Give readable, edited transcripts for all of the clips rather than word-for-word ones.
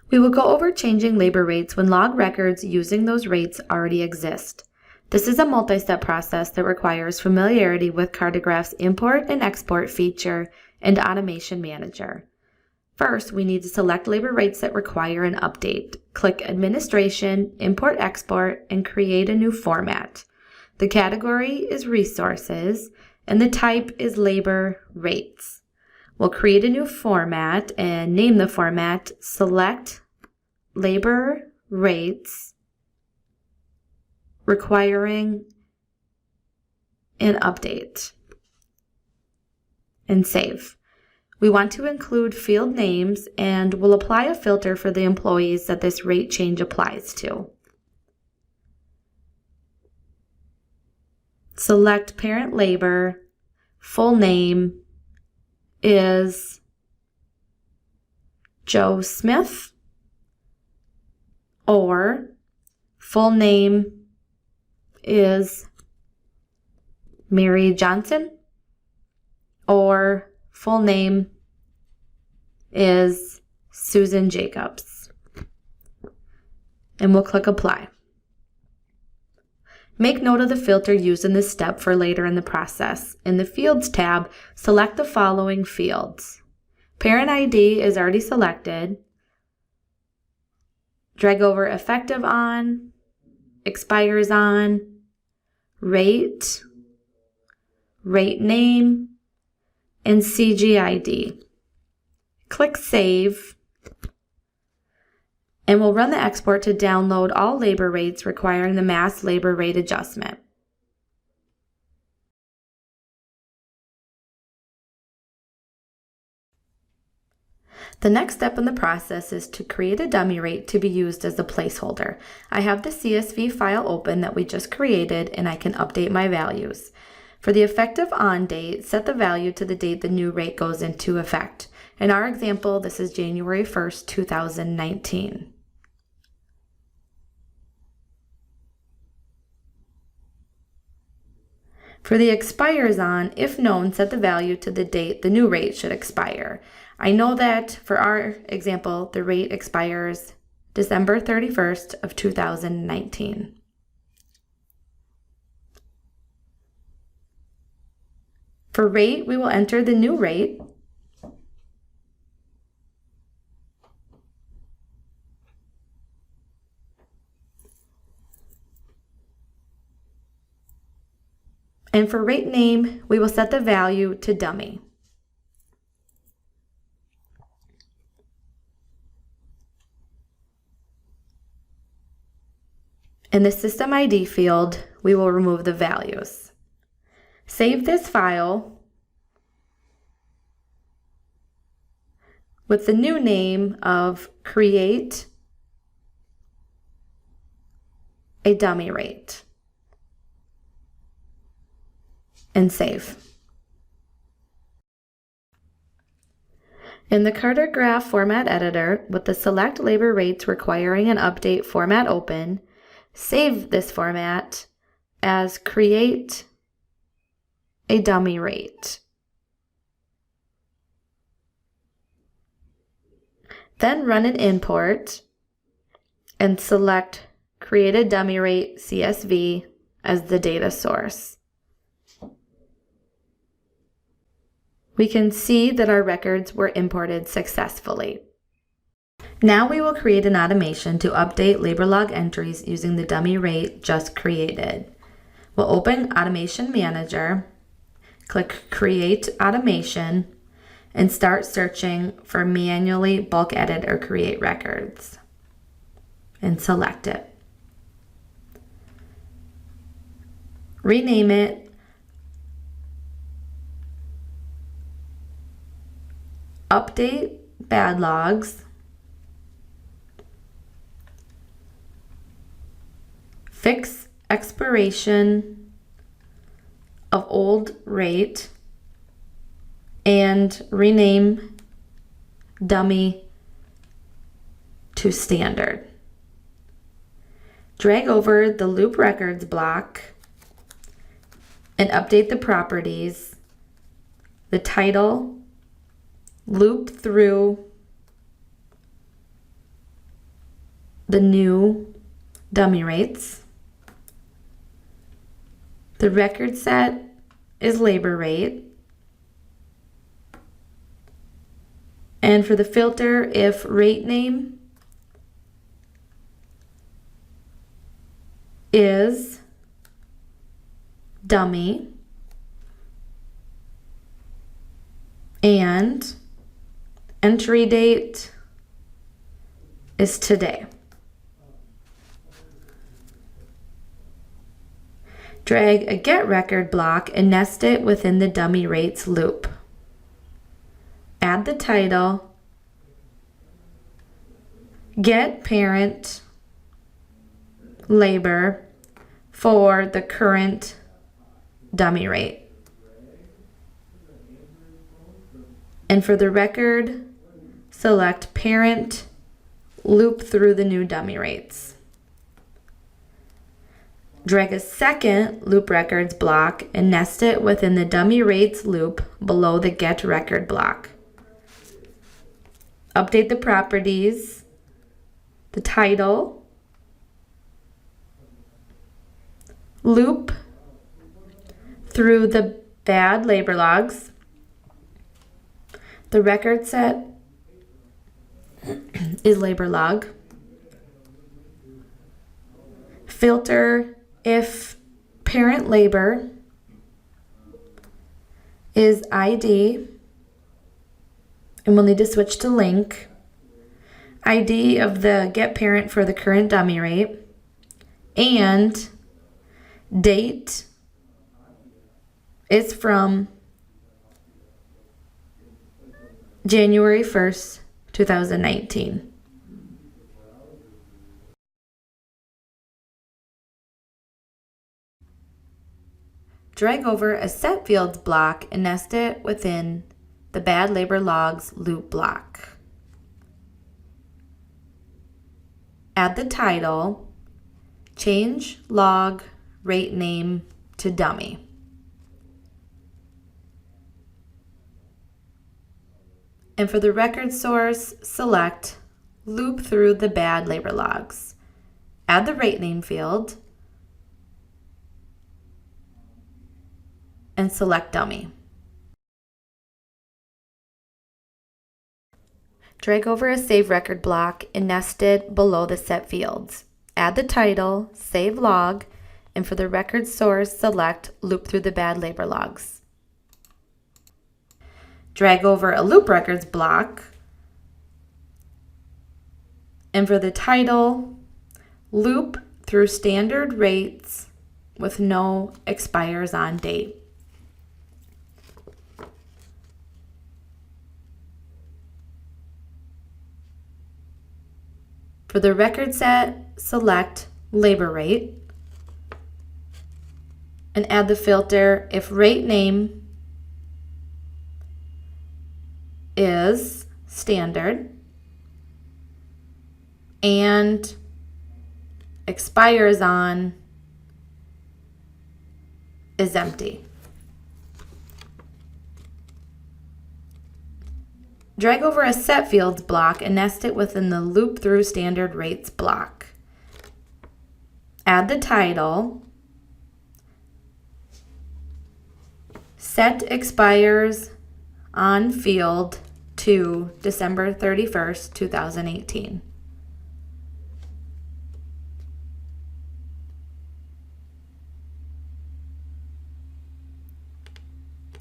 We will go over changing labor rates when log records using those rates already exist. This is a multi-step process that requires familiarity with Cartograph's import and export feature and automation manager. First, we need to select labor rates that require an update. Click Administration, Import Export, and create a new format. The category is Resources, and the type is Labor Rates. We'll create a new format and name the format Select Labor Rates Requiring an Update, and save. We want to include field names and we'll apply a filter for the employees that this rate change applies to. Select parent labor, full name is Joe Smith, or full name is Mary Johnson, or full name is Susan Jacobs. And we'll click Apply. Make note of the filter used in this step for later in the process. In the Fields tab, select the following fields. Parent ID is already selected. Drag over Effective On, Expires On, Rate, Rate Name, and CGID. Click Save, and we'll run the export to download all labor rates requiring the mass labor rate adjustment. The next step in the process is to create a dummy rate to be used as a placeholder. I have the CSV file open that we just created, and I can update my values. For the effective on date, set the value to the date the new rate goes into effect. In our example, this is January 1st, 2019. For the expires on, if known, set the value to the date the new rate should expire. I know that for our example, the rate expires December 31st of 2019. For rate, we will enter the new rate. And for rate name, we will set the value to dummy. In the System ID field, we will remove the values. Save this file with the new name of Create a Dummy Rate, and save. In the Cartograph format editor, with the Select Labor Rates Requiring an Update format open, save this format as Create a Dummy Rate. Then run an import and select Create a Dummy Rate CSV as the data source. We can see that our records were imported successfully. Now we will create an automation to update labor log entries using the dummy rate just created. We'll open Automation Manager, click Create Automation, and start searching for manually bulk edit or create records, and select it. Rename it Update Bad Logs, Fix Expiration of Old Rate, and rename Dummy to Standard. Drag over the Loop Records block and update the properties, the title, loop through the new dummy rates. The record set is labor rate. And for the filter, if rate name is dummy and entry date is today. Drag a get record block and nest it within the dummy rates loop. Add the title, get parent labor for the current dummy rate. And for the record, select parent, loop through the new dummy rates. Drag a second loop records block and nest it within the dummy rates loop below the get record block. Update the properties, the title, loop through the bad labor logs, the record set is labor log, filter if parent labor is ID, and we'll need to switch to link, ID of the get parent for the current dummy rate, and date is from January 1st, 2019. Drag over a set fields block and nest it within the bad labor logs loop block. Add the title, change log rate name to dummy. And for the record source, select loop through the bad labor logs. Add the rate name field and select dummy. Drag over a save record block and nest it below the set fields. Add the title, save log, and for the record source, select loop through the bad labor logs. Drag over a loop records block, and for the title, loop through standard rates with no expires on date. For the record set, select labor rate and add the filter if rate name is standard and expires on is empty. Drag over a set fields block and nest it within the loop through standard rates block. Add the title, set expires on field to December 31st, 2018.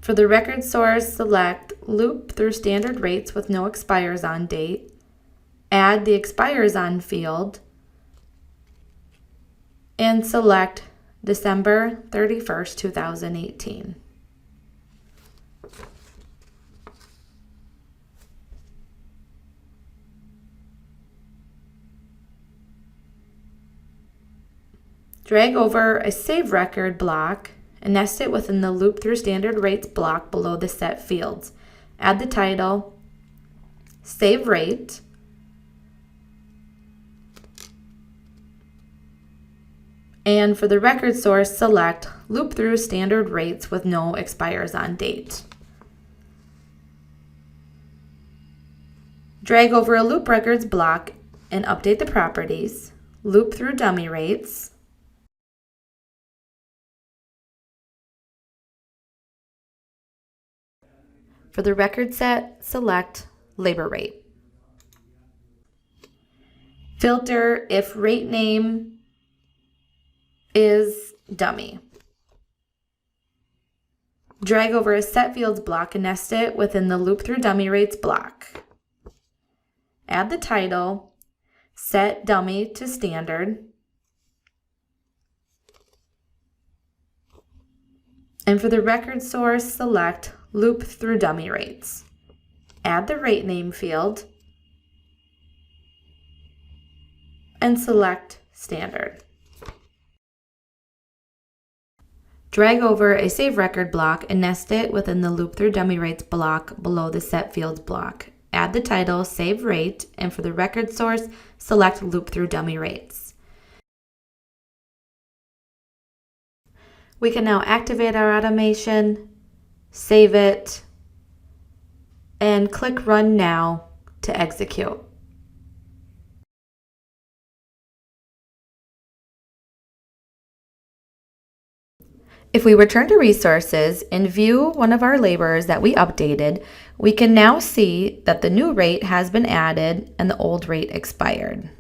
For the record source, select loop through standard rates with no expires on date. Add the expires on field and select December 31st, 2018. Drag over a save record block and nest it within the loop through standard rates block below the set fields. Add the title, save rate, and for the record source, select loop through standard rates with no expires on date. Drag over a loop records block and update the properties. Loop through dummy rates. For the record set, select labor rate. Filter if rate name is dummy. Drag over a set fields block and nest it within the loop through dummy rates block. Add the title, set dummy to standard, and for the record source, select loop through dummy rates. Add the rate name field and select standard. Drag over a save record block and nest it within the loop through dummy rates block below the set fields block. Add the title, save rate, and for the record source, select loop through dummy rates. We can now activate our automation, save it, and click Run Now to execute. If we return to resources and view one of our laborers that we updated, we can now see that the new rate has been added and the old rate expired.